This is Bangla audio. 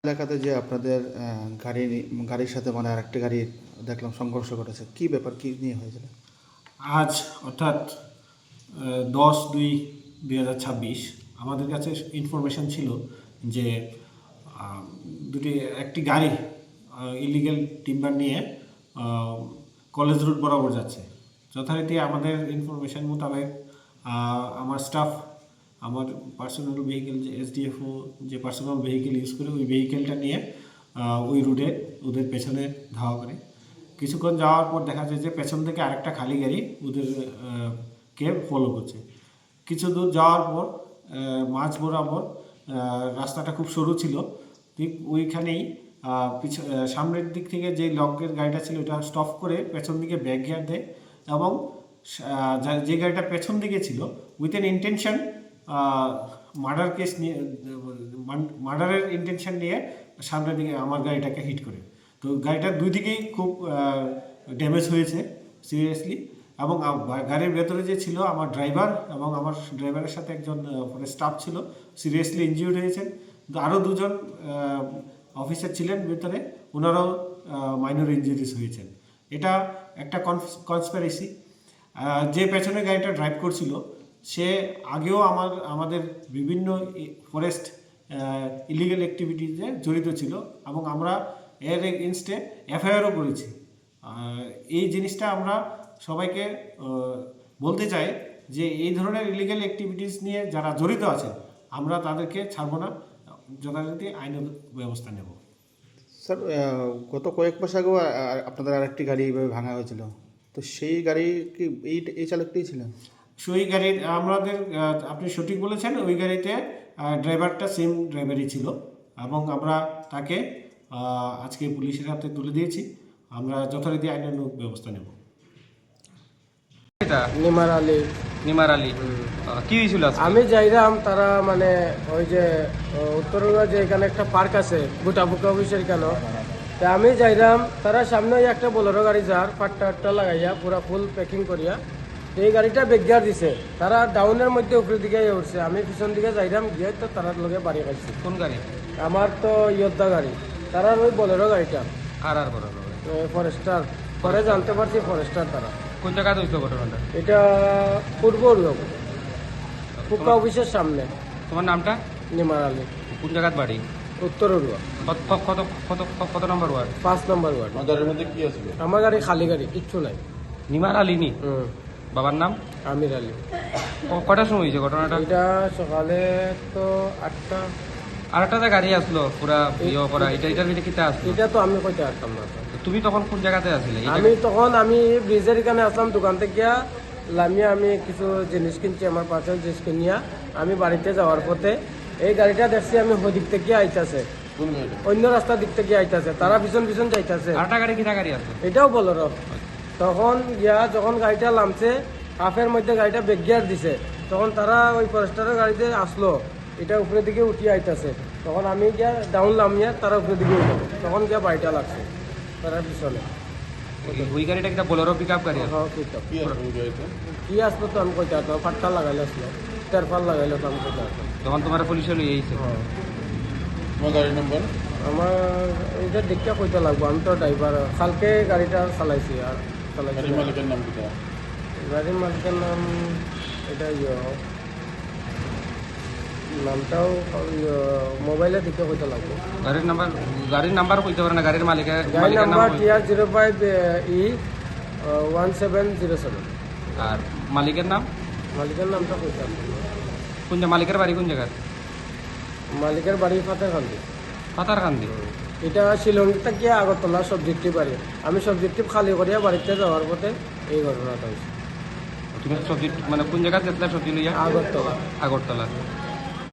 এলাকাতে যে আপনাদের গাড়ির সাথে মানে আরেকটা গাড়ির দেখলাম সংঘর্ষ ঘটেছে, কি ব্যাপার, কি নিয়ে হয়েছিল? আজ অর্থাৎ 10/2/2026 আমাদের কাছে ইনফরমেশন ছিল যে একটি গাড়ি ইলিগ্যাল টিম্বার নিয়ে কলেজ রুট বরাবর যাচ্ছে। যথারীতি আমাদের ইনফরমেশন মোতাবেক আমার স্টাফ আমার পার্সোনাল ভেহিকেল যে এসডিএফও যে পার্সোনাল ভেহিকেল ইউজ করে ওই ভেহিকেলটা নিয়ে ওই রুটে ওদের পেছনে ধাওয়া করে। কিছুক্ষণ যাওয়ার পর দেখা যায় যে পেছন থেকে আরেকটা খালি গাড়ি ওদের কে ফলো করছে। কিছু দূর যাওয়ার পর মাঝ বরাবর রাস্তাটা খুব সরু ছিল, ঠিক ওইখানেই সামনের দিক থেকে যে লকের গাড়িটা ছিল ওটা স্টপ করে পেছন দিকে ব্যাক গিয়ার দেয় এবং যে গাড়িটা পেছন দিকে ছিল with an intention murder case নিয়ে মার্ডারের ইন্টেনশন নিয়ে সামনের দিকে আমার গাড়িটাকে হিট করে। তো গাড়িটার দুই দিকেই খুব ড্যামেজ হয়েছে সিরিয়াসলি, এবং গাড়ির ভেতরে যে ছিল আমার ড্রাইভার এবং আমার ড্রাইভারের সাথে একজন স্টাফ ছিল সিরিয়াসলি ইনজিউর্ড হয়েছেন। আরও দুজন অফিসার ছিলেন ভেতরে, ওনারাও মাইনর ইনজুরিজ হয়েছেন। এটা একটা কনস্পিরেসি। যে পেছনে গাড়িটা ড্রাইভ করছিল সে আগেও আমাদের বিভিন্ন ফরেস্ট ইলিগাল অ্যাক্টিভিটিতে জড়িত ছিল এবং আমরা এর এগেনস্টে এফআইআরও করেছি। এই জিনিসটা আমরা সবাইকে বলতে চাই যে এই ধরনের ইলিগাল অ্যাক্টিভিটিস নিয়ে যারা জড়িত আছেন আমরা তাদেরকে ছাড়ব না, যথারীতি আইনের ব্যবস্থা নেব। স্যার, গত কয়েক মাস আগেও আপনাদের আরেকটি গাড়ি এইভাবে ভাঙা হয়েছিল, তো সেই গাড়ি কি এই চালকটাই ছিলেন? সেই গাড়ির আমাদের আপনি সঠিক বলেছেন, ওই গাড়িতে ড্রাইভারটা সেম ড্রাইভারই ছিল এবং আমরা তাকে আজকে পুলিশের হাতে তুলে দিয়েছি। আমরা যথারীতি আইনানুগ ব্যবস্থা নেব। নিমার আলী কি হয়েছিল? আমি যাইরাম তারা মানে ওই যে উত্তরবঙ্গ যে এখানে একটা পার্ক আছে গুটাবুকা অফিসের কেন, তা আমি যাইরাম তারা সামনে একটা বোলেরো গাড়ি যার পাট্টা লাগাইয়া পুরা ফুল প্যাকিং করিয়া এই গাড়িটা বেগিয়ার দিছে, তারা ডাউনের মধ্যে উপরের দিকে উঠছে, আমি পিছন দিকে যাইরাম গিয়ে তো তারা লগে বাড়ি খাইছি। কোন গাড়ি? আমার তো ইয়োদ্ধা গাড়ি, তারা ওই বোলেরো গাড়িটা আর ফরেস্টার, পরে জানতে পারছি ফরেস্টার। তারা কোন জায়গায় হইতো ঘটনাটা? এটা পূর্ব পুকা অফিসের সামনে। তোমার নামটা? নিমার আলী। কোন জায়গার বাড়ি? উত্তর উড়ুয়া। কত নম্বর ওয়ার্ড? 5 নম্বর ওয়ার্ড। গাড়ির মধ্যে কি আছে? আমার গাড়ি খালি গাড়ি, কিচ্ছু নাই। নিমার আলী নি? বাবার নাম? আমির আলী। কটার সময় হয়েছে ঘটনাটা? এটা সকালে তো 8টা। আর একটা গাড়ি আসলো পুরা ইয়ে করা, এটার ভিতরে কিতা আসলো? এটা তো আমি কইতে পারতাম না। তুমি তখন কোন জায়গাতে আছিলে? আমি ব্রিজের এখানে আসলাম, দোকান থেকে লামিয়া আমি কিছু জিনিস কিনছি, আমার পার্সেল জিনিস কিনিয়া আমি বাড়িতে যাওয়ার পথে এই গাড়িটা দেখছি আমি ওদিক থেকে আইতাছে, অন্য রাস্তার দিক থেকে আইতাছে, তারা পিছন পিছন যাইতাছে। আরেকটা গাড়ি কিনা গাড়ি আছে? এটাও বলরো। তখন যখন গাড়িটা নামছে হাফের মধ্যে গাড়িটা ব্রেক গিয়ার দিছে, তখন তারা ওই ফরেস্টারের গাড়িতে আসলো, এটা উপরের দিকে উঠিয়ে আইতাছে, তখন আমি গিয়া ডাউন নামিয়া তারা উপরের দিকে উঠলো, তখন গিয়া বাড়িটা লাগছে তারা পিছনে। ওই গাড়িটা কিনা বোলেরো পিকআপ গাড়ি? কি আসলো তো আমি কইতে পারতাম, ফাট্টা লাগাইলে আসলো, তেরপাল লাগাইলে তো আমি কইতে পারতাম। তখন তোমার পুলিশে লই আইছে? গাড়ির নাম্বার আমার এইটা দেখতে কইতে লাগবো, আমি তো ড্রাইভার, কালকে গাড়িটা চালাইছি আর চালাইছি। গাড়ির মালিকের নাম কি? গাড়ির মালিকের নাম এটা নামটাও মোবাইলে দেখতে কইতে লাগবো। গাড়ির নাম্বার কইতে পারে না? গাড়ির মালিকের নাম্বার TR05E 1707। আর মালিকের নাম? মালিকের নামটা কইতে পারবো। কোন মালিকের বাড়ি কোন জায়গায়? মালিকের বাড়ি ফাতেরকান্দি। পাতারকান্দি? এটা শিলং থেকে আগরতলা সবজেক্টিভ বাড়ি। আমি সবজেক্টিভ খালি করিয়া বাড়িতে যাওয়ার পথে এই ঘটনাটা হয়েছে। তুমি সবজি মানে কোন জায়গায় যেতে সবজি লইয়া? আগরতলা। আগরতলা।